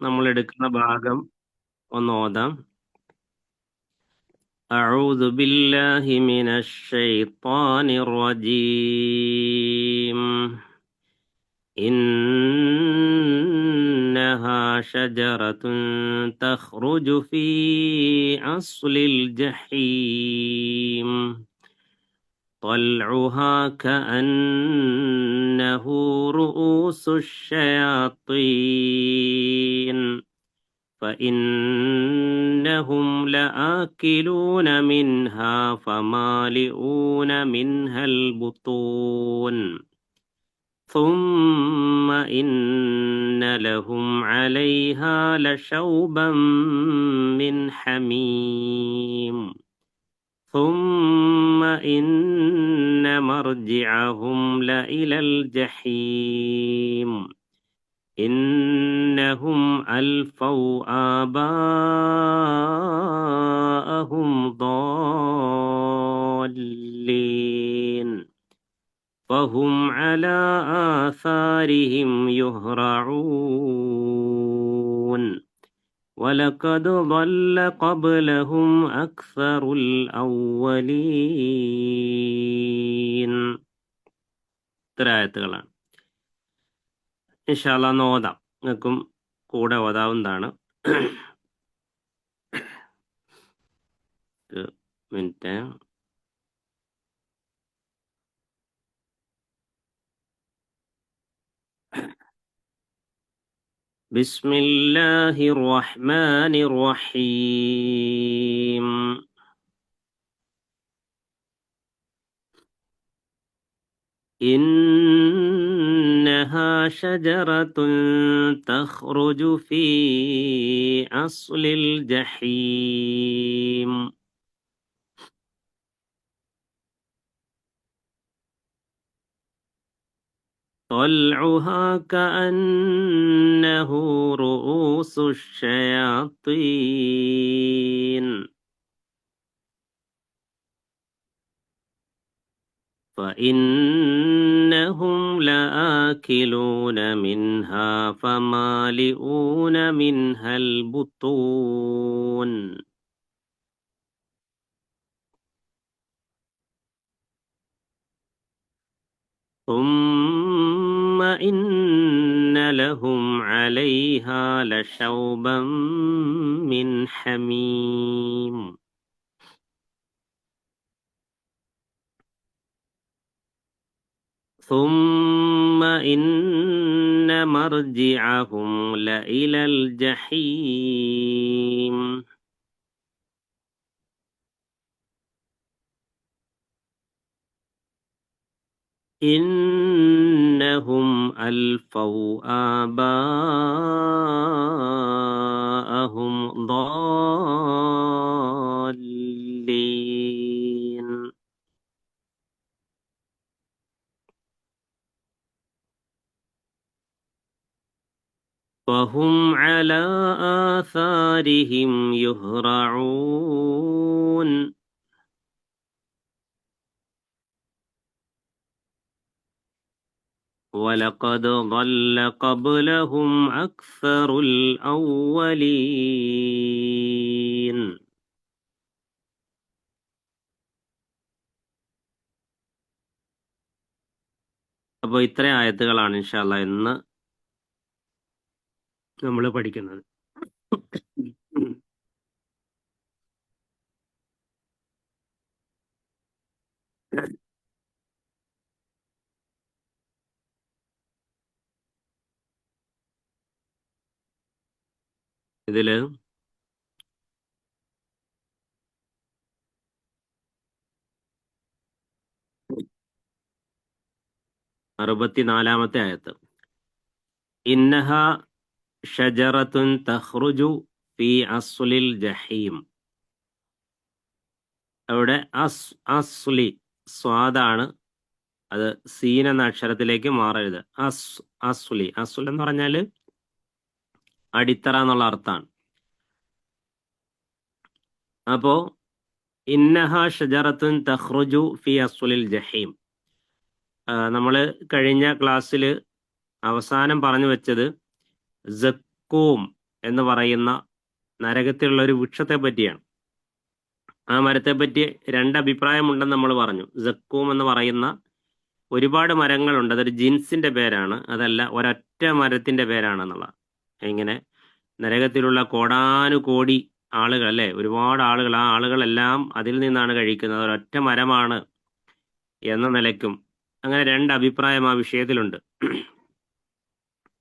നമ്മൾ എടുക്കുന്ന ഭാഗം ഒന്ന് ഓതാം. أعوذ بالله من الشيطان الرجيم إنها شجرة تخرج في أصل الجحيم طلعها كأنه رؤوس الشياطين فإنهم لآكلون منها فمالئون منها البطون ثم إن لهم عليها لشوبا من حميم ثم إن مرجعهم لإلى الجحيم إنهم ألفوا آباءهم ضالين فهم على آثارهم يهرعون ولقد ضل قبلهم أكثر الأولين. ഇത്ര ആയത്തുകളാണ്. ഇൻഷാ അല്ലാഹ് ഓതാം. നിങ്ങൾക്കും കൂടെ ഓതാവുന്നതാണ്. ഒരു മിനിറ്റ്. ബിസ്മില്ലാഹിർ റഹ്മാനിർ റഹീം. إنها شجرة تخرج في أصل الجحيم طلعها كأنه رؤوس الشياطين فإنهم لآكلون منها فمالئون منها البطون ثم إن لهم عليها لشوبا من حميم ثم إن مرجعهم لإلى الجحيم إنهم ألفوا آباءهم ضالين فهم على آثارهم يهرعون ولقد ضل قبلهم أكثر الأولين. അപ്പോൾ ഇത്രയും ആയത്തുകളാണ് ഇൻഷാ അല്ലാഹ് ഇന്ന് നമ്മൾ പഠിക്കുന്നത്. ഇതില് 64-ാമത്തെ ആയത്ത്. ഇന്നഹ ഷജറത്തുൻ തഖ്റുജു ഫി അസ്ലിൽ ജഹീം. അവിടെ അസ്ലി സ്വാദാണ്, അത് സീൻ എന്ന അക്ഷരത്തിലേക്ക് മാറരുത്. അസ്ലി എന്ന് പറഞ്ഞാല് അടിത്തറ എന്നുള്ള അർത്ഥമാണ്. അപ്പോ ഇന്നഹ ഷജറത്തുൻ തഖ്റുജു ഫി അസ്ലിൽ ജഹീം, നമ്മൾ കഴിഞ്ഞ ക്ലാസ്സിൽ അവസാനം പറഞ്ഞു വെച്ചത് സക്കൂം എന്ന് പറയുന്ന നരകത്തിലുള്ള ഒരു വൃക്ഷത്തെ പറ്റിയാണ്. ആ മരത്തെ പറ്റി രണ്ടഭിപ്രായമുണ്ടെന്ന് നമ്മൾ പറഞ്ഞു. സക്കൂം എന്ന് പറയുന്ന ഒരുപാട് മരങ്ങളുണ്ട്. അതൊരു ജിൻസിന്റെ പേരാണ്, അതല്ല ഒരൊറ്റ മരത്തിന്റെ പേരാണെന്നുള്ള. ഇങ്ങനെ നരകത്തിലുള്ള കോടാനുകോടി ആളുകൾ അല്ലെ, ഒരുപാട് ആളുകൾ, ആ ആളുകളെല്ലാം അതിൽ നിന്നാണ് കഴിക്കുന്നത്, ഒരൊറ്റ മരമാണ് എന്ന നിലയ്ക്കും അങ്ങനെ രണ്ട് അഭിപ്രായം ആ വിഷയത്തിലുണ്ട്.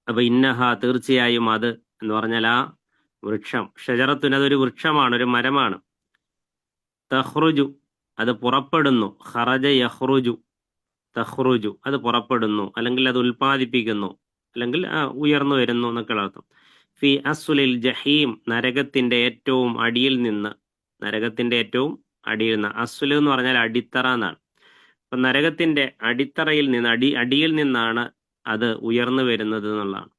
അപ്പൊ ഇന്നഹ, തീർച്ചയായും അത് എന്ന് പറഞ്ഞാൽ ആ വൃക്ഷം, ഷജറത്തുൻ, അതൊരു വൃക്ഷമാണ്, ഒരു മരമാണ്. തഹ്റുജു, അത് പുറപ്പെടുന്നു. ഖറജ യഹ്റുജു, തഹ്റുജു, അത് പുറപ്പെടുന്നു, അല്ലെങ്കിൽ അത് ഉൽപ്പാദിപ്പിക്കുന്നു, അല്ലെങ്കിൽ ഉയർന്നു വരുന്നു എന്നൊക്കെയുള്ള അർത്ഥം. ഫി അസ്ലിൽ ജഹീം, നരകത്തിന്റെ ഏറ്റവും അടിയിൽ നിന്ന്. നരകത്തിന്റെ ഏറ്റവും അടിയിൽ നിന്ന്, അസ്ല് എന്ന് പറഞ്ഞാൽ അടിത്തറ എന്നാണ്. അപ്പൊ നരകത്തിന്റെ അടിത്തറയിൽ നിന്ന്, അടിയിൽ നിന്നാണ് അത് ഉയർന്നു വരുന്നത് എന്നുള്ളതാണ്.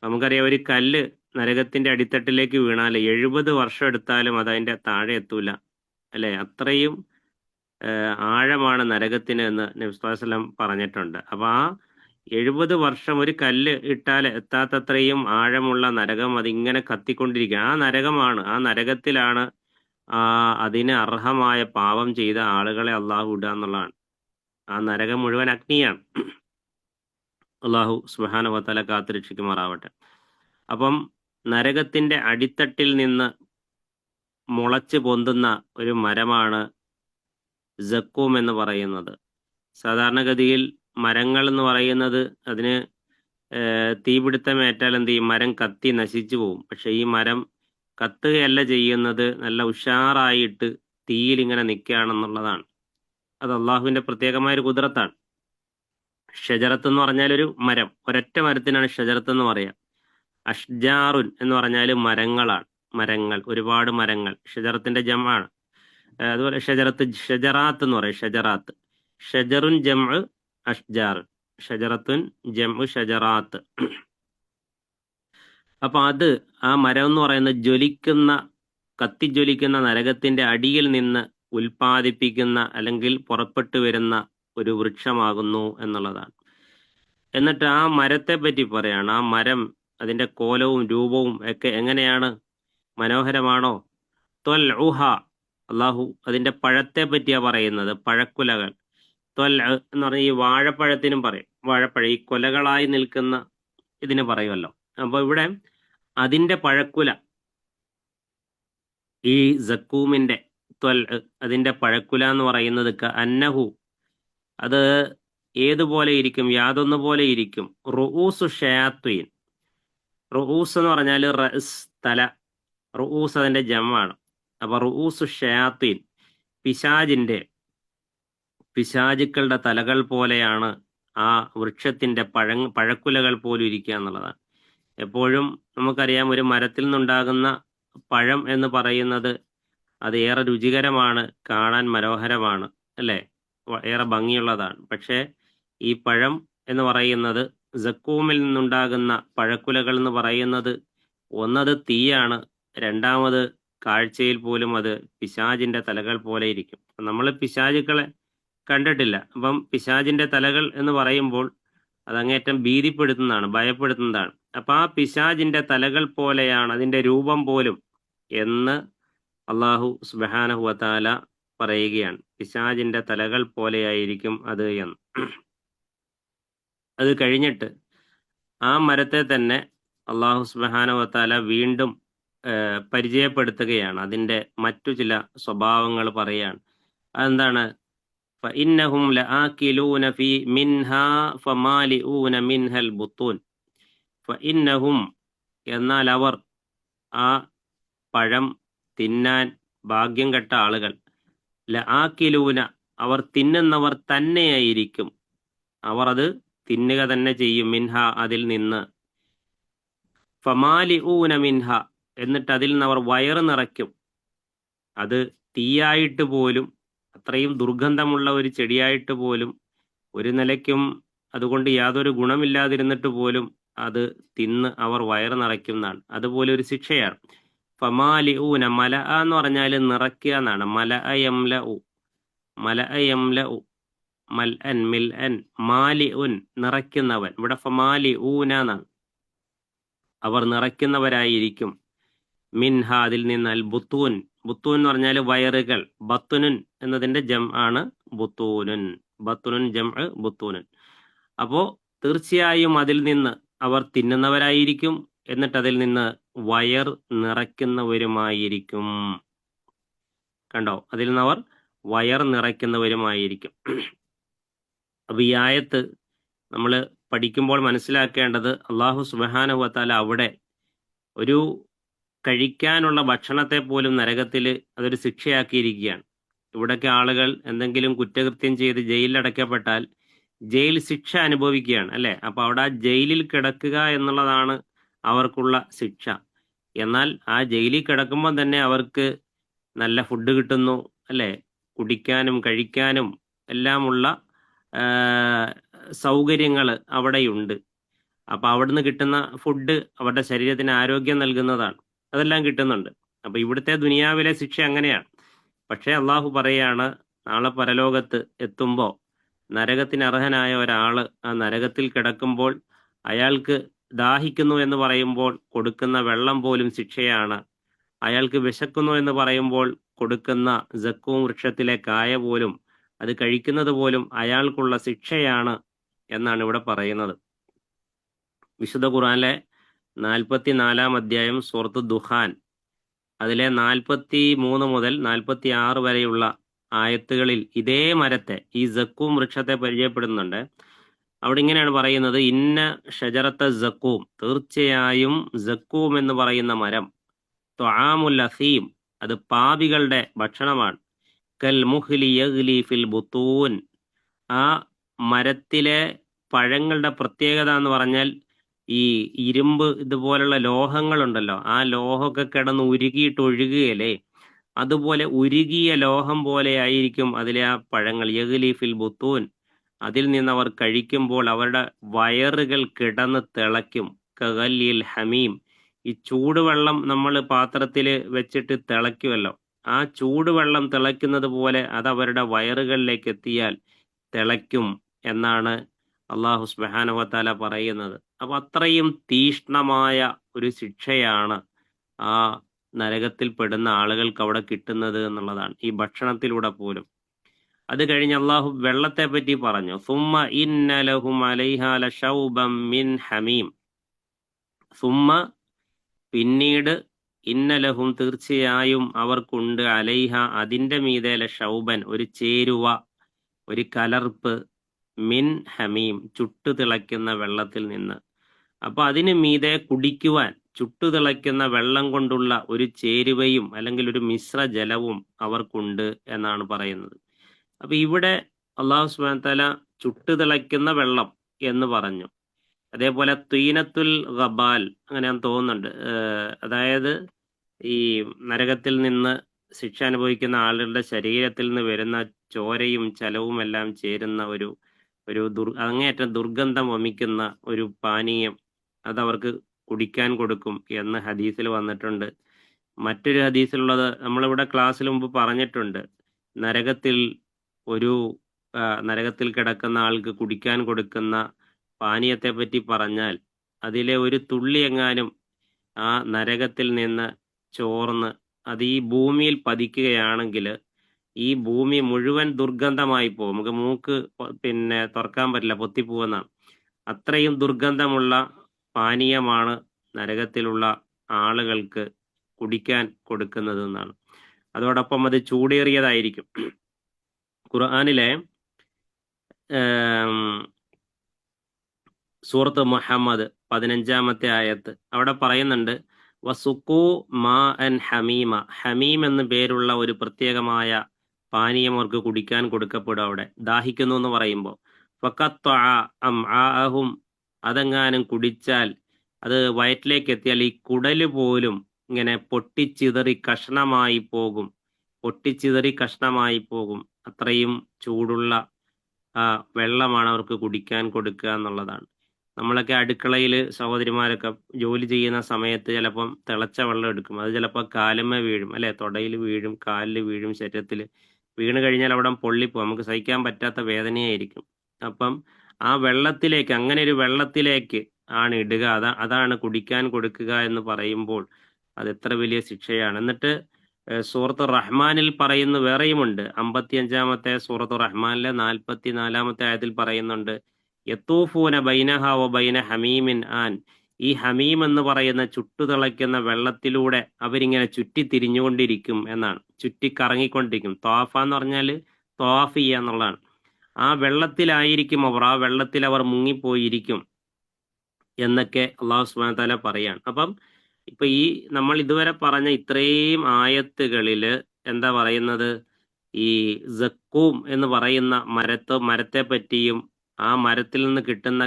നമുക്കറിയാം, ഒരു കല്ല് നരകത്തിന്റെ അടിത്തട്ടിലേക്ക് വീണാൽ 70 വർഷം എടുത്താലും അത് അതിന്റെ താഴെ എത്തൂല, അല്ലെ? അത്രയും ആഴമാണ് നരകത്തിന് എന്ന് നബി സല്ലല്ലാഹു അലൈഹി വസല്ലം പറഞ്ഞിട്ടുണ്ട്. അപ്പൊ ആ 70 വർഷം ഒരു കല്ല് ഇട്ടാൽ എത്താത്തത്രയും ആഴമുള്ള നരകം അതിങ്ങനെ കത്തിക്കൊണ്ടിരിക്കുക. ആ നരകമാണ്, ആ നരകത്തിലാണ് അതിന് അർഹമായ പാപം ചെയ്ത ആളുകളെ അള്ളാഹു ഇടുക എന്നുള്ളതാണ്. ആ നരകം മുഴുവൻ അഗ്നിയാണ്. അള്ളാഹു സുബ്ഹാനഹു വ തആല കാത്തുരക്ഷിക്കുമാറാവട്ടെ. അപ്പം നരകത്തിന്റെ അടിത്തട്ടിൽ നിന്ന് മുളച്ച് പൊന്തുന്ന ഒരു മരമാണ് സക്കൂം എന്ന് പറയുന്നത്. സാധാരണഗതിയിൽ മരങ്ങൾ എന്ന് പറയുന്നത് അതിന് തീപിടുത്തമേറ്റാൽ എന്ത് ചെയ്യും? മരം കത്തി നശിച്ചു പോകും. പക്ഷെ ഈ മരം കത്തുകയല്ല ചെയ്യുന്നത്, നല്ല ഉഷാറായിട്ട് തീയിൽ ഇങ്ങനെ നിൽക്കുകയാണെന്നുള്ളതാണ്. അത് അള്ളാഹുവിന്റെ പ്രത്യേകമായ ഒരു കുദ്റത്താണ്. ഷജറത്ത് എന്ന് പറഞ്ഞാൽ ഒരു മരം, ഒരൊറ്റ മരത്തിനാണ് ഷജറത്ത് എന്ന് പറയാം. അഷ്ജാറുൻ എന്ന് പറഞ്ഞാൽ മരങ്ങളാണ്, മരങ്ങൾ, ഒരുപാട് മരങ്ങൾ, ഷജറത്തിന്റെ ജമാണ്. അതുപോലെ ഷജറാത്ത് എന്ന് പറയും, ഷജറാത്ത്. ഷജറുൻ ജംഉ അഷ്ജാർ, ഷജറത്തുൻ ജംഉ ഷജറാത്ത്. അപ്പൊ അത്, ആ മരം എന്ന് പറയുന്ന ജ്വലിക്കുന്ന, കത്തിജ്വലിക്കുന്ന നരകത്തിന്റെ അടിയിൽ നിന്ന് ഉൽപ്പാദിപ്പിക്കുന്ന അല്ലെങ്കിൽ പുറപ്പെട്ടു വരുന്ന ഒരു വൃക്ഷമാകുന്നു എന്നുള്ളതാണ്. എന്നിട്ട് ആ മരത്തെ പറ്റി പറയാണ്. ആ മരം, അതിന്റെ കോലവും രൂപവും ഒക്കെ എങ്ങനെയാണ്? മനോഹരമാണോ? ത്വൽഉഹ, അള്ളാഹു അതിന്റെ പഴത്തെ പറ്റിയാ പറയുന്നത്, പഴക്കുലകൾ. ത്വൽ എന്ന് പറഞ്ഞാൽ ഈ വാഴപ്പഴത്തിനും പറയും, വാഴപ്പഴം ഈ കൊലകളായി നിൽക്കുന്ന ഇതിന് പറയുമല്ലോ. അപ്പൊ ഇവിടെ അതിന്റെ പഴക്കുല, ഈ സക്കൂമിന്റെ ത്വൽ, അതിന്റെ പഴക്കുല എന്ന് പറയുന്നത് അന്നഹു, അത് ഏതുപോലെ ഇരിക്കും? യാതൊന്നു പോലെ ഇരിക്കും. റുഊസു ഷയാത്വീൻ, റുഊസ് എന്ന് പറഞ്ഞാൽ റസ്, തല. റുഊസ് അതിന്റെ ജമാണ്. അപ്പൊ റുഊസു ഷയാത്വീൻ, പിശാചുക്കളുടെ തലകൾ പോലെയാണ് ആ വൃക്ഷത്തിന്റെ പഴക്കുലകൾ പോലും ഇരിക്കുക എന്നുള്ളതാണ്. എപ്പോഴും നമുക്കറിയാം, ഒരു മരത്തിൽ നിന്നുണ്ടാകുന്ന പഴം എന്ന് പറയുന്നത് അത് ഏറെ രുചികരമാണ്, കാണാൻ മനോഹരമാണ്, അല്ലേ? ഏറെ ഭംഗിയുള്ളതാണ്. പക്ഷേ ഈ പഴം എന്ന് പറയുന്നത്, സക്കൂമിൽ നിന്നുണ്ടാകുന്ന പഴക്കുലകൾ എന്ന് പറയുന്നത്, ഒന്നത് തീയാണ്, രണ്ടാമത് കാഴ്ചയിൽ പോലും അത് പിശാചിന്റെ തലകൾ പോലെ ഇരിക്കും. നമ്മൾ പിശാചുക്കളെ കണ്ടിട്ടില്ല. അപ്പം പിശാചിന്റെ തലകൾ എന്ന് പറയുമ്പോൾ അത് അങ്ങേറ്റം ഭീതിപ്പെടുത്തുന്നതാണ്, ഭയപ്പെടുത്തുന്നതാണ്. അപ്പൊ ആ പിശാചിന്റെ തലകൾ പോലെയാണ് അതിന്റെ രൂപം പോലും എന്ന് അള്ളാഹു സുബ്ഹാനഹു വ തആല പറയുകയാണ്. പിശാചിന്റെ തലകൾ പോലെയായിരിക്കും അത് എന്ന്. അത് കഴിഞ്ഞിട്ട് ആ മരത്തെ തന്നെ അള്ളാഹു സുബ്ഹാനഹു വ തആല വീണ്ടും പരിചയപ്പെടുത്തുകയാണ്. അതിന്റെ മറ്റു ചില സ്വഭാവങ്ങൾ പറയാണ്. അതെന്താണ്? فإنهم لآكلون في منها فمالئون منها البطون. فإنهم, എന്നാൽ അവർ, ആ പഴം തിന്നാൻ ഭാഗ്യം കെട്ട ആളുകൾ, ലആക്കിലൂന, അവർ തിന്നുന്നവർ തന്നെയായിരിക്കും, അവർ അത് തിന്നുക തന്നെ ചെയ്യും, മിൻഹ, അതിൽ നിന്ന്. ഫമാലിഊന മിൻഹ, എന്നിട്ട് അതിൽ നിന്ന് അവർ വയറ് നിറയ്ക്കും. അത് തീയായിട്ട് പോലും, അത്രയും ദുർഗന്ധമുള്ള ഒരു ചെടിയായിട്ട് പോലും, ഒരു നിലയ്ക്കും അതുകൊണ്ട് യാതൊരു ഗുണമില്ലാതിരുന്നിട്ട് പോലും അത് തിന്ന് അവർ വയറ് നിറയ്ക്കുന്നതാണ്. അതുപോലെ ഒരു ശിക്ഷയാണ്. ഫമാലിഊന, മല എന്ന് പറഞ്ഞാൽ നിറയ്ക്കുക എന്നാണ്. മലഅ യംലഉ, മൽഅൻ മിൽഅൻ, മാലിഉൻ, നിറയ്ക്കുന്നവൻ. ഇവിടെ ഫമാലിഊന എന്നാണ്. അവർ നിറയ്ക്കുന്നവരായിരിക്കും. മിൻഹ അതിൽ നിന്ന് അൽ ബുത്തൂൻ, ബുത്തൂൻ എന്ന് പറഞ്ഞാൽ വയറുകൾ, ബത്തുനുൻ എന്നതിന്റെ ജം ആണ് ബുത്തൂനുൻ, ബത്തുനുൻ ജം ബുത്തൂനുൻ. അപ്പോ തീർച്ചയായും അതിൽ നിന്ന് അവർ തിന്നുന്നവരായിരിക്കും, എന്നിട്ട് അതിൽ നിന്ന് വയർ നിറയ്ക്കുന്നവരുമായിരിക്കും. കണ്ടോ, അതിൽ നിന്ന് അവർ വയർ നിറയ്ക്കുന്നവരുമായിരിക്കും. അപ്പൊ ഈ ആയത്ത് നമ്മൾ പഠിക്കുമ്പോൾ മനസ്സിലാക്കേണ്ടത്, അള്ളാഹു സുബ്ഹാനഹു വ തആല അവിടെ ഒരു കഴിക്കാനുള്ള ഭക്ഷണത്തെ പോലും നരകത്തിൽ അതൊരു ശിക്ഷയാക്കിയിരിക്കുകയാണ്. ഇവിടൊക്കെ ആളുകൾ എന്തെങ്കിലും കുറ്റകൃത്യം ചെയ്ത് ജയിലിൽ അടയ്ക്കപ്പെട്ടാൽ ജയിൽ ശിക്ഷ അനുഭവിക്കുകയാണ് അല്ലെ. അപ്പൊ അവിടെ ആ ജയിലിൽ കിടക്കുക എന്നുള്ളതാണ് അവർക്കുള്ള ശിക്ഷ. എന്നാൽ ആ ജയിലിൽ കിടക്കുമ്പോൾ തന്നെ അവർക്ക് നല്ല ഫുഡ് കിട്ടുന്നു അല്ലെ, കുടിക്കാനും കഴിക്കാനും എല്ലാമുള്ള സൗകര്യങ്ങൾ അവിടെയുണ്ട്. അപ്പൊ അവിടുന്ന് കിട്ടുന്ന ഫുഡ് അവരുടെ ശരീരത്തിന് ആരോഗ്യം നൽകുന്നതാണ്, അതെല്ലാം കിട്ടുന്നുണ്ട്. അപ്പൊ ഇവിടുത്തെ ദുനിയാവിലെ ശിക്ഷ അങ്ങനെയാണ്. പക്ഷെ അള്ളാഹു പറയാണ്, നാളെ പരലോകത്ത് എത്തുമ്പോ നരകത്തിന് അർഹനായ ഒരാള് ആ നരകത്തിൽ കിടക്കുമ്പോൾ അയാൾക്ക് ദാഹിക്കുന്നു എന്ന് പറയുമ്പോൾ കൊടുക്കുന്ന വെള്ളം പോലും ശിക്ഷയാണ്. അയാൾക്ക് വിശക്കുന്നു എന്ന് പറയുമ്പോൾ കൊടുക്കുന്ന സക്കൂം വൃക്ഷത്തിലെ കായ പോലും, അത് കഴിക്കുന്നത് പോലും അയാൾക്കുള്ള ശിക്ഷയാണ് എന്നാണ് ഇവിടെ പറയുന്നത്. വിശുദ്ധ ഖുർആനിലെ 44-ാം അധ്യായം സൂറത്ത് ദുഖാൻ, അതിലെ 43 മുതൽ 46 വരെയുള്ള ആയത്തുകളിൽ ഇതേ മരത്തെ, ഈ സക്കൂം വൃക്ഷത്തെ പരിചയപ്പെടുന്നുണ്ട്. അവിടെ ഇങ്ങനെയാണ് പറയുന്നത്, ഇന്ന ഷജറത്ത സക്കൂം, തീർച്ചയായും സക്കൂം എന്ന് പറയുന്ന മരം, ത്വആമുൽ അസീം, അത് പാപികളുടെ ഭക്ഷണമാണ്. കൽ മുഹ്ലി യഗ്ലി ഫിൽ ബുത്തൂൻ, ആ മരത്തിലെ പഴങ്ങളുടെ പ്രത്യേകത എന്ന് പറഞ്ഞാൽ ഈ ഇരുമ്പ് ഇതുപോലുള്ള ലോഹങ്ങളുണ്ടല്ലോ, ആ ലോഹമൊക്കെ കിടന്ന് ഉരുകിയിട്ട് ഒഴുകുകയല്ലേ, അതുപോലെ ഉരുകിയ ലോഹം പോലെ ആയിരിക്കും അതിലെ ആ പഴങ്ങൾ. യഗ്ലി ഫിൽ ബുത്തൂൻ, അതിൽ നിന്ന് അവർ കഴിക്കുമ്പോൾ അവരുടെ വയറുകൾ കിടന്ന് തിളയ്ക്കും. കഗല്ലിൽ ഹമീം, ഈ ചൂടുവെള്ളം നമ്മൾ പാത്രത്തിൽ വെച്ചിട്ട് തിളയ്ക്കുമല്ലോ, ആ ചൂടുവെള്ളം തിളയ്ക്കുന്നത് പോലെ അത് അവരുടെ വയറുകളിലേക്ക് എത്തിയാൽ തിളയ്ക്കും എന്നാണ് അള്ളാഹു സുബ്ഹാനഹു വ തആല പറയുന്നത്. അപ്പൊ അത്രയും തീഷ്ണമായ ഒരു ശിക്ഷയാണ് ആ നരകത്തിൽ പെടുന്ന ആളുകൾക്ക് അവിടെ കിട്ടുന്നത് എന്നുള്ളതാണ്, ഈ ഭക്ഷണത്തിലൂടെ പോലും. അത് കഴിഞ്ഞ് അള്ളാഹു വെള്ളത്തെ പറ്റി പറഞ്ഞു, സുമ്മ ഇന്ന ലഹും അലൈഹാ ലശൗബം മിൻ ഹമീം, സുമ്മ പിന്നീട്, ഇന്നലഹും തീർച്ചയായും അവർക്കുണ്ട്, അലൈഹ അതിന്റെ മീതെ ലശൗബൻ ഒരു ചേരുവ, ഒരു കലർപ്പ്, മിൻ ഹമീം ചുട്ടു തിളയ്ക്കുന്ന വെള്ളത്തിൽ നിന്ന്. അപ്പൊ അതിന് മീതെ കുടിക്കുവാൻ ചുട്ടുതിളയ്ക്കുന്ന വെള്ളം കൊണ്ടുള്ള ഒരു ചേരുവയും അല്ലെങ്കിൽ ഒരു മിശ്ര ജലവും അവർക്കുണ്ട് എന്നാണ് പറയുന്നത്. അപ്പൊ ഇവിടെ അള്ളാഹു സുബ്ഹാനഹു വ തആല ചുട്ടുതിളയ്ക്കുന്ന വെള്ളം എന്ന് പറഞ്ഞു. അതേപോലെ തീനത്തുൽ ഗബാൽ, അങ്ങനെയാന്ന് തോന്നുന്നുണ്ട്. അതായത് ഈ നരകത്തിൽ നിന്ന് ശിക്ഷ അനുഭവിക്കുന്ന ആളുകളുടെ ശരീരത്തിൽ നിന്ന് വരുന്ന ചോരയും ചലവും എല്ലാം ചേരുന്ന ഒരു അങ്ങേയറ്റം ദുർഗന്ധം വമിക്കുന്ന ഒരു പാനീയം, അതവർക്ക് കുടിക്കാൻ കൊടുക്കും എന്ന് ഹദീസിൽ വന്നിട്ടുണ്ട്. മറ്റൊരു ഹദീസിലുള്ളത് നമ്മളിവിടെ ക്ലാസ്സിൽ മുമ്പ് പറഞ്ഞിട്ടുണ്ട്. നരകത്തിൽ ഒരു നരകത്തിൽ കിടക്കുന്ന ആൾക്ക് കുടിക്കാൻ കൊടുക്കുന്ന പാനീയത്തെ പറ്റി പറഞ്ഞാൽ അതിലെ ഒരു തുള്ളി എങ്ങാനും ആ നരകത്തിൽ നിന്ന് ചോർന്ന് അത് ഈ ഭൂമിയിൽ പതിക്കുകയാണെങ്കിൽ ഈ ഭൂമി മുഴുവൻ ദുർഗന്ധമായി പോകും. നമുക്ക് മൂക്ക് പിന്നെ തുറക്കാൻ പറ്റില്ല, പൊത്തിപ്പോകുന്നതാണ്. അത്രയും ദുർഗന്ധമുള്ള പാനീയമാണ് നരകത്തിലുള്ള ആളുകൾക്ക് കുടിക്കാൻ കൊടുക്കുന്നത് എന്നാണ്. അതോടൊപ്പം അത് ചൂടേറിയതായിരിക്കും. ഖുർആനിലെ സൂറത്ത് മുഹമ്മദ് 15-ാമത്തെ ആയത്ത് അവിടെ പറയുന്നുണ്ട്, വസുക്കൂ മാ അൻ ഹമീമ, ഹമീം എന്ന് പേരുള്ള ഒരു പ്രത്യേകമായ പാനീയം അവർക്ക് കുടിക്കാൻ കൊടുക്കപ്പെടും. അവിടെ ദാഹിക്കുന്നു എന്ന് പറയുമ്പോൾ ഫഖത്തഅ അംആഅഹും, അതെങ്ങാനും കുടിച്ചാൽ അത് വയറ്റിലേക്ക് എത്തിയാൽ ഈ കുടല് പോലും ഇങ്ങനെ പൊട്ടിച്ചിതറി കഷ്ണമായി പോകും, പൊട്ടിച്ചിതറി കഷ്ണമായി പോകും. അത്രയും ചൂടുള്ള വെള്ളമാണ് അവർക്ക് കുടിക്കാൻ കൊടുക്കുക എന്നുള്ളതാണ്. നമ്മളൊക്കെ അടുക്കളയിൽ സഹോദരിമാരൊക്കെ ജോലി ചെയ്യുന്ന സമയത്ത് ചിലപ്പം തിളച്ച വെള്ളം എടുക്കും, അത് ചിലപ്പോൾ കാലുമ്മ വീഴും അല്ലെ, തൊടയിൽ വീഴും, കാലിൽ വീഴും, ശരീരത്തിൽ വീണ് കഴിഞ്ഞാൽ അവിടെ പൊള്ളിപ്പോകും, നമുക്ക് സഹിക്കാൻ പറ്റാത്ത വേദനയായിരിക്കും. അപ്പം ആ വെള്ളത്തിലേക്ക്, അങ്ങനെ ഒരു വെള്ളത്തിലേക്ക് ആണ് ഇടുക, അതാണ് കുടിക്കാൻ കൊടുക്കുക എന്ന് പറയുമ്പോൾ അത് എത്ര വലിയ ശിക്ഷയാണ്. എന്നിട്ട് സൂറത്ത് റഹ്മാനിൽ പറയുന്ന വേറെയുമുണ്ട്. 55-ാമത്തെ സൂറത്ത് റഹ്മാനിലെ 44-ാമത്തെ ആയത്തിൽ പറയുന്നുണ്ട്, യത്തൂഫൂന ബൈനഹ വ ബൈന ഹമീമിൻ ആൻ. ഈ ഹമീം എന്ന് പറയുന്ന ചുട്ടുതിളയ്ക്കുന്ന വെള്ളത്തിലൂടെ അവരിങ്ങനെ ചുറ്റി തിരിഞ്ഞുകൊണ്ടിരിക്കും എന്നാണ്. ചുറ്റി കറങ്ങിക്കൊണ്ടിരിക്കും. ത്വാഫ എന്ന് പറഞ്ഞാൽ ത്വാഫ് ചെയ്യുക എന്നുള്ളതാണ്. ആ വെള്ളത്തിലായിരിക്കും അവർ, ആ വെള്ളത്തിൽ അവർ മുങ്ങിപ്പോയിരിക്കും എന്നൊക്കെ അള്ളാഹു സുബ്ഹാനഹു വ തആല പറയാണ്. അപ്പം ഇപ്പൊ ഈ നമ്മൾ ഇതുവരെ പറഞ്ഞ ഇത്രയും ആയത്തുകളില് എന്താ പറയുന്നത്, ഈ സക്കൂം എന്ന് പറയുന്ന മരത്തെ പറ്റിയും ആ മരത്തിൽ നിന്ന് കിട്ടുന്ന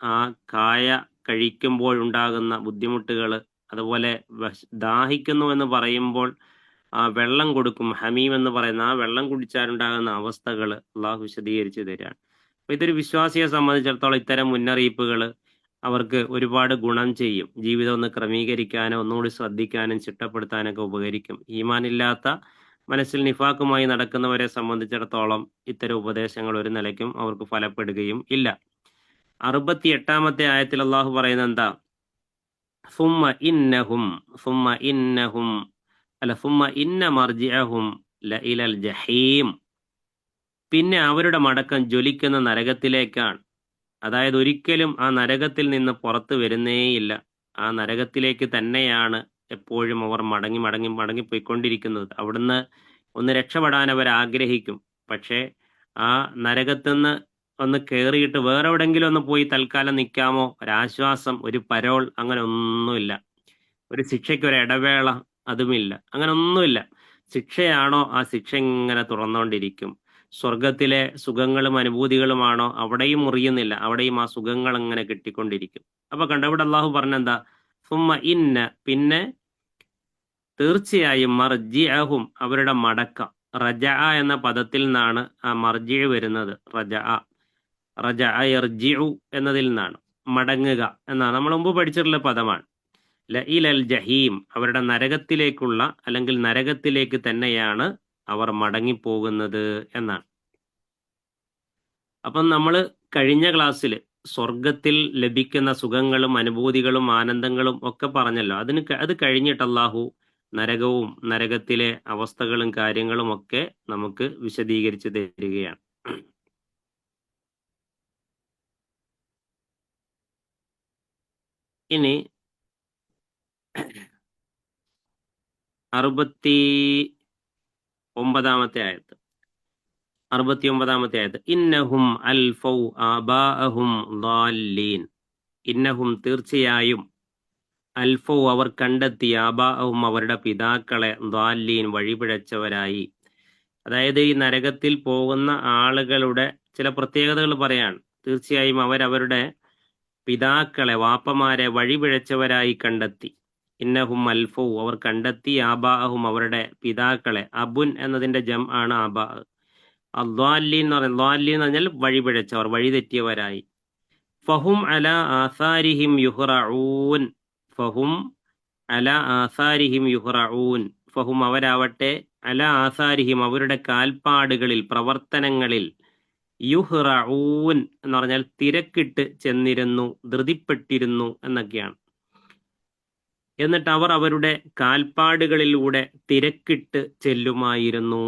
ആ കായ കഴിക്കുമ്പോഴുണ്ടാകുന്ന ബുദ്ധിമുട്ടുകൾ, അതുപോലെ ദാഹിക്കുന്നു എന്ന് പറയുമ്പോൾ ആ വെള്ളം കൊടുക്കും, ഹമീം എന്ന് പറയുന്ന ആ വെള്ളം കുടിച്ചാലുണ്ടാകുന്ന അവസ്ഥകൾ അള്ളാഹു വിശദീകരിച്ച് തരികയാണ്. അപ്പൊ ഇതൊരു വിശ്വാസിയെ സംബന്ധിച്ചിടത്തോളം ഇത്തരം മുന്നറിയിപ്പുകൾ അവർക്ക് ഒരുപാട് ഗുണം ചെയ്യും. ജീവിതം ഒന്ന് ക്രമീകരിക്കാനോ ഒന്നുകൂടി ശ്രദ്ധിക്കാനും ചിട്ടപ്പെടുത്താനൊക്കെ ഉപകരിക്കും. ഈമാനില്ലാത്ത, മനസ്സിൽ നിഫാക്കുമായി നടക്കുന്നവരെ സംബന്ധിച്ചിടത്തോളം ഇത്തരം ഉപദേശങ്ങൾ ഒരു നിലയ്ക്കും അവർക്ക് ഫലപ്പെടുകയും ഇല്ല. 68-ാമത്തെ ആയത്തിൽ അള്ളാഹു പറയുന്നത് എന്താ? സുമ്മ ഇന്ന മർജിഅഹും ലഇലൽ ജഹീം. പിന്നെ അവരുടെ മടക്കം ജ്വലിക്കുന്ന നരകത്തിലേക്കാണ്. അതായത് ഒരിക്കലും ആ നരകത്തിൽ നിന്ന് പുറത്തു വരുന്നേയില്ല. ആ നരകത്തിലേക്ക് തന്നെയാണ് എപ്പോഴും അവർ മടങ്ങിപ്പോയിക്കൊണ്ടിരിക്കുന്നത്. അവിടുന്ന് ഒന്ന് രക്ഷപ്പെടാൻ അവർ ആഗ്രഹിക്കും. പക്ഷേ ആ നരകത്തുനിന്ന് ഒന്ന് കയറിയിട്ട് വേറെ എവിടെങ്കിലും ഒന്ന് പോയി തൽക്കാലം നിൽക്കാമോ, ഒരാശ്വാസം, ഒരു പരോൾ, അങ്ങനെ ഒന്നുമില്ല. ഒരു ശിക്ഷയ്ക്ക് ഒരു ഇടവേള അതുമില്ല. അങ്ങനെ ഒന്നുമില്ല. ശിക്ഷയാണോ, ആ ശിക്ഷ ഇങ്ങനെ തുറന്നുകൊണ്ടിരിക്കും. സ്വർഗത്തിലെ സുഖങ്ങളും അനുഭൂതികളുമാണോ, അവിടെയും മുറിയുന്നില്ല. അവിടെയും ആ സുഖങ്ങൾ ഇങ്ങനെ കിട്ടിക്കൊണ്ടിരിക്കും. അപ്പൊ ഇവിടെ അള്ളാഹു പറഞ്ഞെന്താ? സുമ്മ ഇന്ന, പിന്നെ തീർച്ചയായും, മർജിഅഹും അവരുടെ മടക്കം. റജഅ എന്ന പദത്തിൽ നിന്നാണ് ആ മർജി വരുന്നത്. റജഅ യർജിഉ എന്നതിൽ നിന്നാണ്. മടങ്ങുക എന്നാണ് നമ്മൾ മുമ്പ് പഠിച്ചിട്ടുള്ള പദമാണ്. ലഇലൽ ജഹീം, അവരുടെ നരകത്തിലേക്കുള്ള, അല്ലെങ്കിൽ നരകത്തിലേക്ക് തന്നെയാണ് അവർ മടങ്ങിപ്പോകുന്നത് എന്നാണ്. അപ്പം നമ്മൾ കഴിഞ്ഞ ക്ലാസ്സിൽ സ്വർഗത്തിൽ ലഭിക്കുന്ന സുഖങ്ങളും അനുഭൂതികളും ആനന്ദങ്ങളും ഒക്കെ പറഞ്ഞല്ലോ. അത് കഴിഞ്ഞിട്ട് അല്ലാഹു നരകവും നരകത്തിലെ അവസ്ഥകളും കാര്യങ്ങളും ഒക്കെ നമുക്ക് വിശദീകരിച്ച് തരികയാണ്. ഇനി 69-ാമത്തെ ആയത്ത്. 69-ാമത്തെ ആയത്ത്, ഇന്നഹും അൽഫൗ ആബാഅഹും ളാല്ലീൻ. ഇന്നഹും തീർച്ചയായും, അൽഫൗ അവർ കണ്ടെത്തി, ആബാഅഹും അവരുടെ പിതാക്കളെ, ളാല്ലീൻ വഴിപിഴച്ചവരായി. അതായത് ഈ നരകത്തിൽ പോകുന്ന ആളുകളുടെ ചില പ്രത്യേകതകൾ പറയാണ്. തീർച്ചയായും അവരവരുടെ പിതാക്കളെ, വാപ്പമാരെ വഴിപിഴച്ചവരായി കണ്ടെത്തി. ഇന്നഹും അൽഫൗ അവർ കണ്ടെത്തി, ആബാഅഹും അവരുടെ പിതാക്കളെ. അബുൻ എന്നതിന്റെ ജം ആണ് ആബാ. അദ്വാലീൻ എന്ന് പറഞ്ഞാൽ വഴിപിഴച്ചവർ, വഴിതെറ്റിയവരായി. ഫഹും അല ആസാരിഹിം യുഹ്റഊൻ. ഫഹും അല ആസാരിഹിം യുഹ്റഊൻ. ഫഹും അവരാവട്ടെ, അല ആസാരിഹിം അവരുടെ കാൽപ്പാടുകളിൽ, പ്രവർത്തനങ്ങളിൽ, യുഹ്റഊൻ എന്ന് പറഞ്ഞാൽ തിരക്കിട്ട് ചെന്നിരുന്നു, ധൃതിപ്പെട്ടിരുന്നു എന്നൊക്കെയാണ്. എന്നിട്ട് അവർ അവരുടെ കാൽപ്പാടുകളിലൂടെ തിരക്കിട്ട് ചെല്ലുമായിരുന്നു.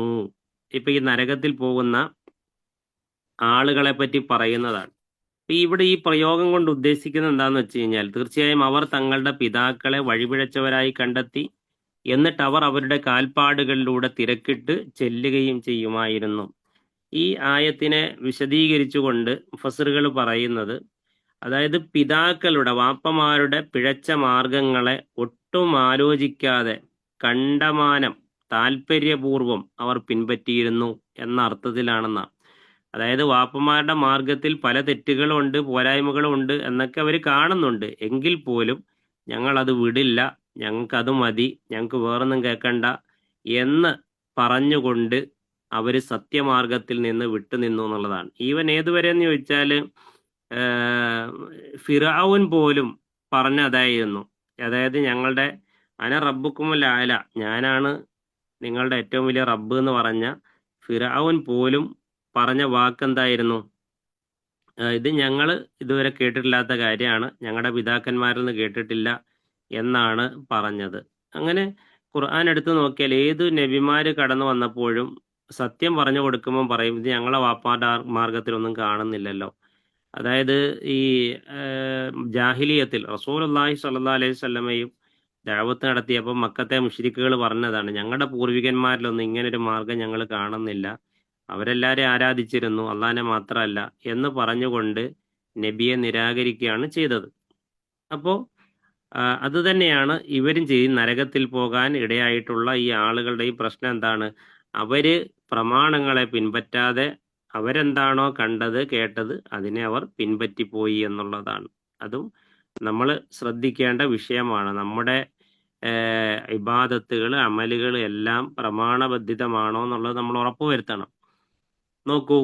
ഇപ്പൊ ഈ നരകത്തിൽ പോകുന്ന ആളുകളെ പറ്റി പറയുന്നതാണ്. ഇവിടെ ഈ പ്രയോഗം കൊണ്ട് ഉദ്ദേശിക്കുന്നത് എന്താന്ന് വെച്ച് കഴിഞ്ഞാൽ, തീർച്ചയായും അവർ തങ്ങളുടെ പിതാക്കളെ വഴിപിഴച്ചവരായി കണ്ടെത്തി, എന്നിട്ട് അവർ അവരുടെ കാൽപ്പാടുകളിലൂടെ തിരക്കിട്ട് ചെല്ലുകയും ചെയ്യുമായിരുന്നു. ഈ ആയത്തിനെ വിശദീകരിച്ചുകൊണ്ട് മുഫസ്സിറുകൾ പറയുന്നത്, അതായത് പിതാക്കളുടെ, വാപ്പമാരുടെ പിഴച്ച മാർഗങ്ങളെ ഒട്ടും ആലോചിക്കാതെ കണ്ടമാനം താല്പര്യപൂർവം അവർ പിൻപറ്റിയിരുന്നു എന്ന അർത്ഥത്തിലാണെന്നാണ്. അതായത് വാപ്പമാരുടെ മാർഗത്തിൽ പല തെറ്റുകളും ഉണ്ട്, പോരായ്മകളും ഉണ്ട് എന്നൊക്കെ അവർ കാണുന്നുണ്ട്. എങ്കിൽ പോലും ഞങ്ങളത് വിടില്ല, ഞങ്ങൾക്കത് മതി, ഞങ്ങൾക്ക് വേറൊന്നും കേൾക്കണ്ട എന്ന് പറഞ്ഞുകൊണ്ട് അവർ സത്യമാർഗത്തിൽ നിന്ന് വിട്ടുനിന്നു എന്നുള്ളതാണ്. ഈവൻ ഏതുവരെ എന്ന് ചോദിച്ചാൽ ഫിറഔൻ പോലും പറഞ്ഞതായിരുന്നു. അതായത് ഞങ്ങളുടെ അന റബ്ബുക്കുമുൽ ആല, ഞാനാണ് നിങ്ങളുടെ ഏറ്റവും വലിയ റബ്ബ് എന്ന് പറഞ്ഞ ഫിറഔൻ പോലും പറഞ്ഞ വാക്കെന്തായിരുന്നു? ഇത് ഞങ്ങൾ ഇതുവരെ കേട്ടിട്ടില്ലാത്ത കാര്യമാണ്, ഞങ്ങളുടെ പിതാക്കന്മാരിൽ നിന്ന് കേട്ടിട്ടില്ല എന്നാണ് പറഞ്ഞത്. അങ്ങനെ ഖുർആൻ എടുത്തു നോക്കിയാൽ ഏത് നബിമാര് കടന്നു വന്നപ്പോഴും സത്യം പറഞ്ഞു കൊടുക്കുമ്പോൾ പറയും ഇത് ഞങ്ങളെ വാപ്പാന്റെ മാർഗത്തിലൊന്നും കാണുന്നില്ലല്ലോ. അതായത് ഈ ജാഹിലിയത്തിൽ റസൂലുള്ളാഹി സ്വല്ലല്ലാഹു അലൈഹി വസല്ലമയും ദഅവത്ത് നടത്തിയപ്പോൾ മക്കത്തെ മുശ്രിക്കുകൾ പറഞ്ഞതാണ്, ഞങ്ങളുടെ പൂർവികന്മാരിലൊന്നും ഇങ്ങനൊരു മാർഗം ഞങ്ങൾ കാണുന്നില്ല, അവരെല്ലാവരെയും ആരാധിച്ചിരുന്നു അള്ളാഹിനെ മാത്രമല്ല എന്ന് പറഞ്ഞുകൊണ്ട് നബിയെ നിരാകരിക്കുകയാണ് ചെയ്തത്. അപ്പോൾ അത് തന്നെയാണ് ഇവരും ചെയ്യും. നരകത്തിൽ പോകാൻ ഇടയായിട്ടുള്ള ഈ ആളുകളുടെ ഈ പ്രശ്നം എന്താണ്? അവര് പ്രമാണങ്ങളെ പിൻപറ്റാതെ അവരെന്താണോ കണ്ടത് കേട്ടത് അതിനെ അവർ പിൻപറ്റിപ്പോയി എന്നുള്ളതാണ്. അതും നമ്മൾ ശ്രദ്ധിക്കേണ്ട വിഷയമാണ്. നമ്മുടെ ഇബാദത്തുകൾ, അമലുകൾ എല്ലാം പ്രമാണബദ്ധിതമാണോ എന്നുള്ളത് നമ്മൾ ഉറപ്പുവരുത്തണം. നോക്കൂ,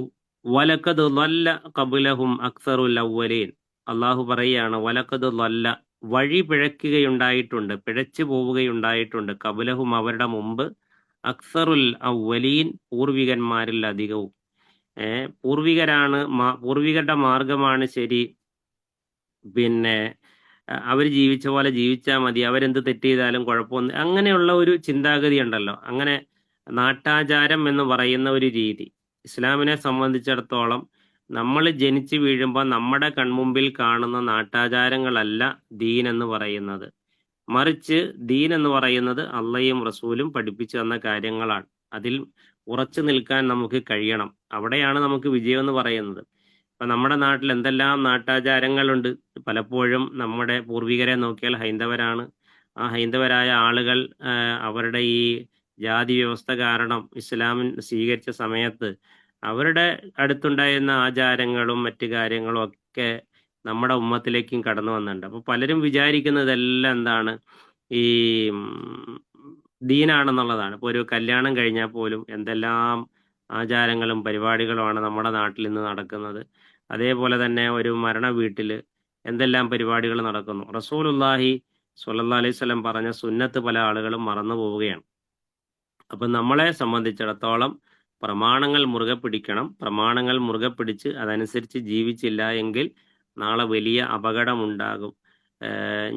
വലക്കത് ലല്ല ഖബ്ലഹും അക്സറുൽ അവ്വലീൻ. അള്ളാഹു പറയുകയാണ് വലക്കത് ലല്ല, വഴി പിഴയ്ക്കുകയുണ്ടായിട്ടുണ്ട്, പിഴച്ചു പോവുകയുണ്ടായിട്ടുണ്ട്, ഖബ്ലഹും അവരുടെ മുമ്പ്, അക്സറുൽ അവ്വലീൻ പൂർവികന്മാരിൽ അധികവും. പൂർവികരുടെ മാർഗമാണ് ശരി, പിന്നെ അവർ ജീവിച്ച പോലെ ജീവിച്ചാൽ മതി, അവരെന്ത് തെറ്റ് ചെയ്താലും കുഴപ്പമൊന്നും, അങ്ങനെയുള്ള ഒരു ചിന്താഗതി ഉണ്ടല്ലോ. അങ്ങനെ നാട്ടാചാരം എന്ന് പറയുന്ന ഒരു രീതി ഇസ്ലാമിനെ സംബന്ധിച്ചിടത്തോളം നമ്മൾ ജനിച്ചു വീഴുമ്പോൾ നമ്മുടെ കൺമുമ്പിൽ കാണുന്ന നാട്ടാചാരങ്ങളല്ല ദീൻ എന്ന് പറയുന്നത്. മറിച്ച് ദീൻ എന്ന് പറയുന്നത് അള്ളയും റസൂലും പഠിപ്പിച്ചു തന്ന കാര്യങ്ങളാണ്. അതിൽ ഉറച്ചു നിൽക്കാൻ നമുക്ക് കഴിയണം. അവിടെയാണ് നമുക്ക് വിജയം എന്ന് പറയുന്നത്. ഇപ്പൊ നമ്മുടെ നാട്ടിൽ എന്തെല്ലാം നാട്ടാചാരങ്ങളുണ്ട്. പലപ്പോഴും നമ്മുടെ പൂർവികരെ നോക്കിയാൽ ഹൈന്ദവരാണ്. ആ ഹൈന്ദവരായ ആളുകൾ അവരുടെ ഈ ജാതി വ്യവസ്ഥ കാരണം ഇസ്ലാമിൻ സ്വീകരിച്ച സമയത്ത് അവരുടെ അടുത്തുണ്ടായിരുന്ന ആചാരങ്ങളും മറ്റു കാര്യങ്ങളും ഒക്കെ നമ്മുടെ ഉമ്മത്തിലേക്കും കടന്നു വന്നിട്ടുണ്ട്. അപ്പൊ പലരും വിചാരിക്കുന്നതെല്ലാം എന്താണ്, ഈ ദീനാണെന്നുള്ളതാണ്. ഇപ്പൊ ഒരു കല്യാണം കഴിഞ്ഞാൽ പോലും എന്തെല്ലാം ആചാരങ്ങളും പരിപാടികളുമാണ് നമ്മുടെ നാട്ടിൽ ഇന്ന് നടക്കുന്നത്. അതേപോലെ തന്നെ ഒരു മരണ വീട്ടില് എന്തെല്ലാം പരിപാടികൾ നടക്കുന്നു. റസൂലുള്ളാഹി സ്വല്ലല്ലാഹു അലൈഹി വസല്ലം പറഞ്ഞ സുന്നത്ത് പല ആളുകളും മറന്നു പോവുകയാണ്. അപ്പൊ നമ്മളെ സംബന്ധിച്ചിടത്തോളം പ്രമാണങ്ങൾ മുറുകെ പിടിക്കണം. പ്രമാണങ്ങൾ മുറുകെ പിടിച്ച് അതനുസരിച്ച് ജീവിച്ചില്ല എങ്കിൽ നാളെ വലിയ അപകടമുണ്ടാകും.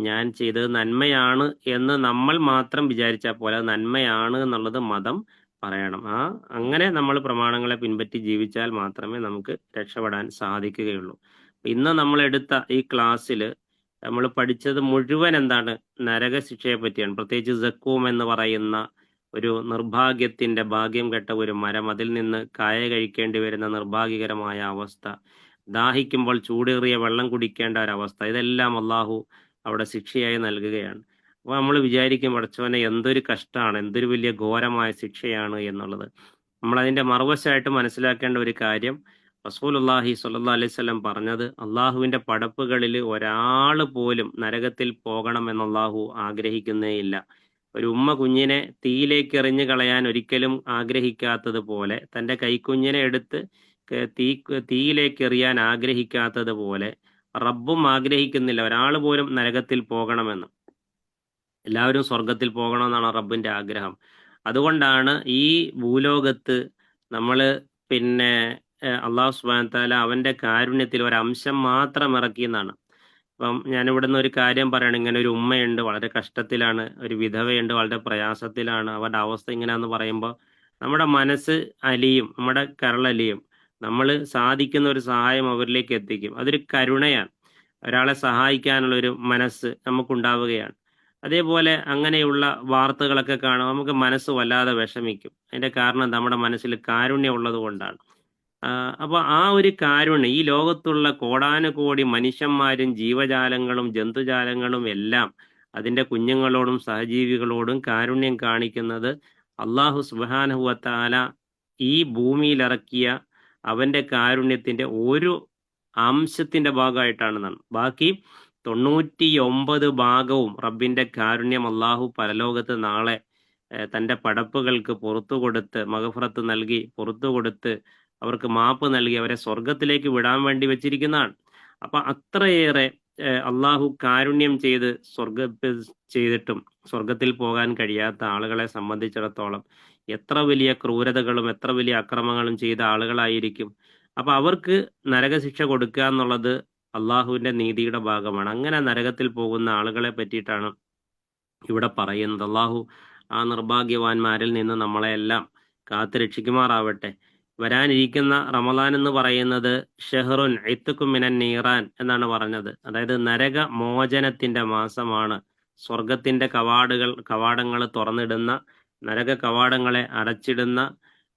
ഞാൻ ചെയ്തത് നന്മയാണ് എന്ന് നമ്മൾ മാത്രം വിചാരിച്ചാൽ പോലെ നന്മയാണ് എന്നുള്ളത് മതം പറയണം. അങ്ങനെ നമ്മൾ പ്രമാണങ്ങളെ പിൻപറ്റി ജീവിച്ചാൽ മാത്രമേ നമുക്ക് രക്ഷപ്പെടാൻ സാധിക്കുകയുള്ളൂ. ഇന്ന് നമ്മൾ എടുത്ത ഈ ക്ലാസ്സിൽ നമ്മൾ പഠിച്ചത് മുഴുവൻ എന്താണ്? നരകശിക്ഷയെ പറ്റിയാണ്. പ്രത്യേകിച്ച് സക്കൂം എന്ന് പറയുന്ന ഒരു നിർഭാഗ്യത്തിന്റെ ഭാഗ്യം കെട്ട ഒരു മരം, അതിൽ നിന്ന് കായ കഴിക്കേണ്ടി വരുന്ന നിർഭാഗ്യകരമായ അവസ്ഥ, ദാഹിക്കുമ്പോൾ ചൂടേറിയ വെള്ളം കുടിക്കേണ്ട ഒരവസ്ഥ, ഇതെല്ലാം അള്ളാഹു അവിടെ ശിക്ഷയായി നൽകുകയാണ്. അപ്പോൾ നമ്മൾ വിചാരിക്കും പടച്ചവനെ എന്തൊരു കഷ്ടമാണ്, എന്തൊരു വലിയ ഘോരമായ ശിക്ഷയാണ് എന്നുള്ളത്. നമ്മൾ അതിന്റെ മറുവശമായിട്ട് മനസ്സിലാക്കേണ്ട ഒരു കാര്യം, റസൂലുള്ളാഹി സ്വല്ലല്ലാഹു അലൈഹി വസല്ലം പറഞ്ഞത്, അള്ളാഹുവിന്റെ പടപ്പുകളിൽ ഒരാൾ പോലും നരകത്തിൽ പോകണമെന്ന് അള്ളാഹു ആഗ്രഹിക്കുന്നേയില്ല. ഒരു ഉമ്മ കുഞ്ഞിനെ തീയിലേക്ക് എറിഞ്ഞു കളയാൻ ഒരിക്കലും ആഗ്രഹിക്കാത്തതുപോലെ, തന്റെ കൈക്കുഞ്ഞിനെ എടുത്ത് തീയിലേക്ക് എറിയാൻ ആഗ്രഹിക്കാത്തതുപോലെ റബ്ബും ആഗ്രഹിക്കുന്നില്ല ഒരാൾ പോലും നരകത്തിൽ പോകണമെന്ന്. എല്ലാവരും സ്വർഗത്തിൽ പോകണമെന്നാണ് റബ്ബിന്റെ ആഗ്രഹം. അതുകൊണ്ടാണ് ഈ ഭൂലോകത്ത് നമ്മൾ പിന്നെ അള്ളാഹു സുബ്ഹാനഹു വതആല അവന്റെ കാരുണ്യത്തിൽ ഒരംശം മാത്രം ഇറക്കിയെന്നാണ്. അപ്പം ഞാൻ ഇവിടുന്ന് ഒരു കാര്യം പറയണം. ഇങ്ങനെ ഒരു ഉമ്മയുണ്ട്, വളരെ കഷ്ടത്തിലാണ്, ഒരു വിധവയുണ്ട്, വളരെ പ്രയാസത്തിലാണ്, അവരുടെ അവസ്ഥ ഇങ്ങനെയാന്ന് പറയുമ്പോൾ നമ്മുടെ മനസ്സ് അലിയും, നമ്മുടെ കരളലിയും. നമ്മൾ സാധിക്കുന്ന ഒരു സഹായം അവരിലേക്ക് എത്തിക്കും. അതൊരു കരുണയാണ്. ഒരാളെ സഹായിക്കാനുള്ള ഒരു മനസ്സ് നമുക്കുണ്ടാവുകയാണ്. അതേപോലെ അങ്ങനെയുള്ള വാർത്തകളൊക്കെ കാണുമ്പോൾ നമുക്ക് മനസ്സ് വല്ലാതെ വിഷമിക്കും. അതിന്റെ കാരണം നമ്മുടെ മനസ്സിൽ കാരുണ്യം ഉള്ളത് കൊണ്ടാണ്. അപ്പൊ ആ ഒരു കാരുണ്യം, ഈ ലോകത്തുള്ള കോടാനുകോടി മനുഷ്യന്മാരും ജീവജാലങ്ങളും ജന്തുജാലങ്ങളും എല്ലാം അതിന്റെ കുഞ്ഞുങ്ങളോടും സഹജീവികളോടും കാരുണ്യം കാണിക്കുന്നത് അള്ളാഹു സുബ്ഹാനഹു വ തആല ഈ ഭൂമിയിൽ ഇറക്കിയ അവന്റെ കാരുണ്യത്തിന്റെ ഒരു അംശത്തിന്റെ ഭാഗമായിട്ടാണെന്നാണ്. ബാക്കി 99 ഭാഗവും റബ്ബിന്റെ കാരുണ്യം അള്ളാഹു പരലോകത്ത് നാളെ തന്റെ പടപ്പുകൾക്ക് പുറത്തു കൊടുത്ത് മഗ്ഫിറത്ത് നൽകി, പുറത്തു കൊടുത്ത് അവർക്ക് മാപ്പ് നൽകി അവരെ സ്വർഗത്തിലേക്ക് വിടാൻ വേണ്ടി വെച്ചിരിക്കുന്നതാണ്. അപ്പൊ അത്രയേറെ അള്ളാഹു കാരുണ്യം ചെയ്തിട്ടും സ്വർഗത്തിൽ പോകാൻ കഴിയാത്ത ആളുകളെ സംബന്ധിച്ചിടത്തോളം എത്ര വലിയ ക്രൂരതകളും എത്ര വലിയ അക്രമങ്ങളും ചെയ്ത ആളുകളായിരിക്കും. അപ്പൊ അവർക്ക് നരകശിക്ഷ കൊടുക്കുക എന്നുള്ളത് അള്ളാഹുവിന്റെ നീതിയുടെ ഭാഗമാണ്. അങ്ങനെ നരകത്തിൽ പോകുന്ന ആളുകളെ പറ്റിയിട്ടാണ് ഇവിടെ പറയുന്നത്. അള്ളാഹു ആ നിർഭാഗ്യവാന്മാരിൽ നിന്ന് നമ്മളെല്ലാം കാത്തു രക്ഷിക്കുമാറാവട്ടെ. വരാനിരിക്കുന്ന റമദാൻ എന്ന് പറയുന്നത് ഷെഹ്റുൻ ഇത്കും മിനൻ നീറാൻ എന്നാണ് പറഞ്ഞത്. അതായത് നരക മോചനത്തിന്റെ മാസമാണ്. സ്വർഗത്തിന്റെ കവാടങ്ങൾ തുറന്നിടുന്ന, നരക കവാടങ്ങളെ അടച്ചിടുന്ന,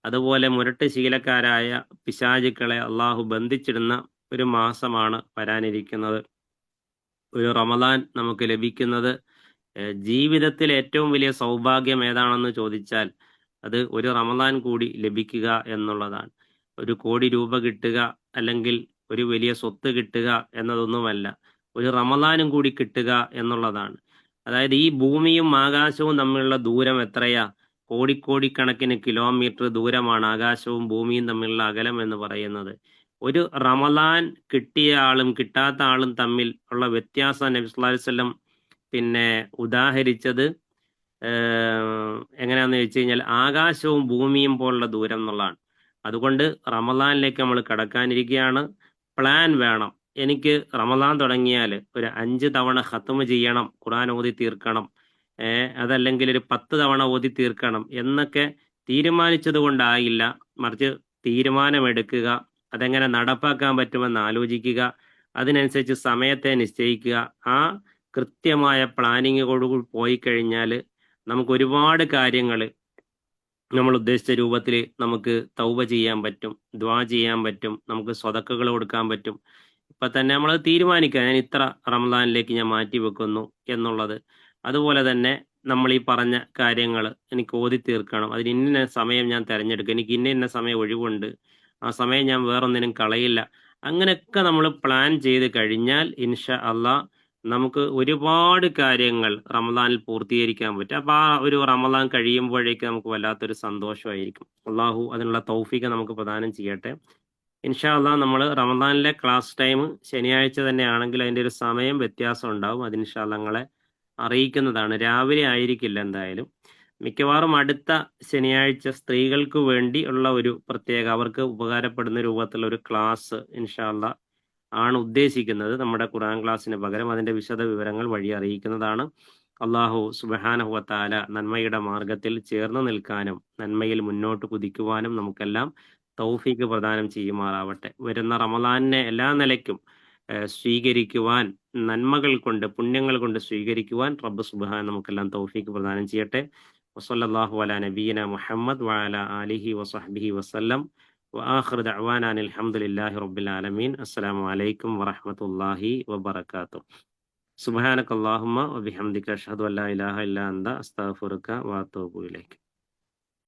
അതുപോലെ മുരട്ട് ശീലക്കാരായ പിശാചുക്കളെ അള്ളാഹു ബന്ധിച്ചിടുന്ന ഒരു മാസമാണ് വരാനിരിക്കുന്നത്. ഒരു റമദാൻ നമുക്ക് ലഭിക്കുന്നത് ജീവിതത്തിൽ ഏറ്റവും വലിയ സൗഭാഗ്യം ഏതാണെന്ന് ചോദിച്ചാൽ അത് ഒരു റമദാൻ കൂടി ലഭിക്കുക എന്നുള്ളതാണ്. 1 കോടി രൂപ കിട്ടുക അല്ലെങ്കിൽ ഒരു വലിയ സ്വത്ത് കിട്ടുക എന്നതൊന്നുമല്ല, ഒരു റമദാനും കൂടി കിട്ടുക എന്നുള്ളതാണ്. അതായത് ഈ ഭൂമിയും ആകാശവും തമ്മിലുള്ള ദൂരം എത്രയാ? കോടിക്കണക്കിന് കിലോമീറ്റർ ദൂരമാണ് ആകാശവും ഭൂമിയും തമ്മിലുള്ള അകലം എന്ന് പറയുന്നത്. ഒരു റമദാൻ കിട്ടിയ ആളും കിട്ടാത്ത ആളും തമ്മിൽ ഉള്ള വ്യത്യാസം നബി സല്ലല്ലാഹു അലൈഹി വസല്ലം പിന്നെ ഉദാഹരിച്ചത് എങ്ങനെയാന്ന് ചോദിച്ചു കഴിഞ്ഞാൽ ആകാശവും ഭൂമിയും പോലുള്ള ദൂരം എന്നുള്ളതാണ്. അതുകൊണ്ട് റമദാനിലേക്ക് നമ്മൾ കടക്കാനിരിക്കുകയാണ്. പ്ലാൻ വേണം. എനിക്ക് റമദാൻ തുടങ്ങിയാൽ ഒരു 5 തവണ ഖത്മ് ചെയ്യണം, ഖുർആൻ ഓതി തീർക്കണം, അതല്ലെങ്കിൽ ഒരു 10 തവണ ഓതി തീർക്കണം എന്നൊക്കെ തീരുമാനിച്ചത് കൊണ്ടായില്ല. മറിച്ച് തീരുമാനമെടുക്കുക, അതെങ്ങനെ നടപ്പാക്കാൻ പറ്റുമെന്ന് ആലോചിക്കുക, അതിനനുസരിച്ച് സമയത്തെ നിശ്ചയിക്കുക. ആ കൃത്യമായ പ്ലാനിങ്ങോടുകൂടി പോയി കഴിഞ്ഞാൽ നമുക്ക് ഒരുപാട് കാര്യങ്ങൾ നമ്മൾ ഉദ്ദേശിച്ച രൂപത്തിൽ നമുക്ക് തൗബ ചെയ്യാൻ പറ്റും, ദ്വാ ചെയ്യാൻ പറ്റും, നമുക്ക് സ്വതക്കകൾ കൊടുക്കാൻ പറ്റും. ഇപ്പൊ തന്നെ നമ്മൾ തീരുമാനിക്കുക, ഞാൻ ഇത്ര റമദാനിലേക്ക് ഞാൻ മാറ്റി വെക്കുന്നു എന്നുള്ളത്. അതുപോലെ തന്നെ നമ്മൾ ഈ പറഞ്ഞ കാര്യങ്ങൾ എനിക്ക് ഓതി തീർക്കണം, അതിന് ഇന്ന സമയം ഞാൻ തിരഞ്ഞെടുക്കും, എനിക്ക് ഇന്ന സമയം ഒഴിവുണ്ട്, ആ സമയം ഞാൻ വേറൊന്നിനും കളയില്ല. അങ്ങനെയൊക്കെ നമ്മൾ പ്ലാൻ ചെയ്ത് കഴിഞ്ഞാൽ ഇൻഷാ അള്ളാഹ് നമുക്ക് ഒരുപാട് കാര്യങ്ങൾ റമദാനിൽ പൂർത്തീകരിക്കാൻ പറ്റും. അപ്പൊ ആ ഒരു റമദാൻ കഴിയുമ്പോഴേക്ക് നമുക്ക് വല്ലാത്തൊരു സന്തോഷമായിരിക്കും. അള്ളാഹു അതിനുള്ള തൗഫീഖ് നമുക്ക് പ്രദാനം ചെയ്യട്ടെ. ഇൻഷാ അള്ളാഹ് നമ്മൾ റമദാനിലെ ക്ലാസ് ടൈം ശനിയാഴ്ച തന്നെയാണെങ്കിൽ അതിന്റെ ഒരു സമയം വ്യത്യാസം ഉണ്ടാവും. അത് ഇൻഷാ അള്ളാഹ് നിങ്ങളെ അറിയിക്കുന്നതാണ്. രാവിലെ ആയിരിക്കില്ല എന്തായാലും. മിക്കവാറും അടുത്ത ശനിയാഴ്ച സ്ത്രീകൾക്ക് വേണ്ടി ഉള്ള ഒരു പ്രത്യേക, അവർക്ക് ഉപകാരപ്പെടുന്ന രൂപത്തിലുള്ള ഒരു ക്ലാസ് ഇൻഷാ അള്ളാഹ് ആണ് ഉദ്ദേശിക്കുന്നത്. നമ്മുടെ ഖുർആൻ ക്ലാസ്സിന് പകരം അതിന്റെ വിശദ വിവരങ്ങൾ വഴി അറിയിക്കുന്നതാണ്. അള്ളാഹു സുബ്ഹാനഹു വ തആല നന്മയുടെ മാർഗത്തിൽ ചേർന്ന് നിൽക്കാനും നന്മയിൽ മുന്നോട്ട് കുതിക്കുവാനും നമുക്കെല്ലാം തൗഫീഖ് പ്രദാനം ചെയ്യുമാറാവട്ടെ. വരുന്ന റമദാനിനെ എല്ലാ നിലയ്ക്കും സ്വീകരിക്കുവാൻ, നന്മകൾ കൊണ്ട് പുണ്യങ്ങൾ കൊണ്ട് സ്വീകരിക്കുവാൻ റബ്ബ് സുബ്ഹാൻ നമുക്കെല്ലാം തൗഫീഖ് പ്രദാനം ചെയ്യട്ടെ. വസല്ലല്ലാഹു അലാ നബിയിന മുഹമ്മദ് വഅലാ ആലിഹി വസഹ്ബിഹി വസല്ലം. وآخر دعوانا أن الحمد لله رب العالمين. السلام عليكم ورحمة الله وبركاته. سبحانك اللهم وبحمدك أشهد أن لا إله إلا أنت أستغفرك وأتوب إليك.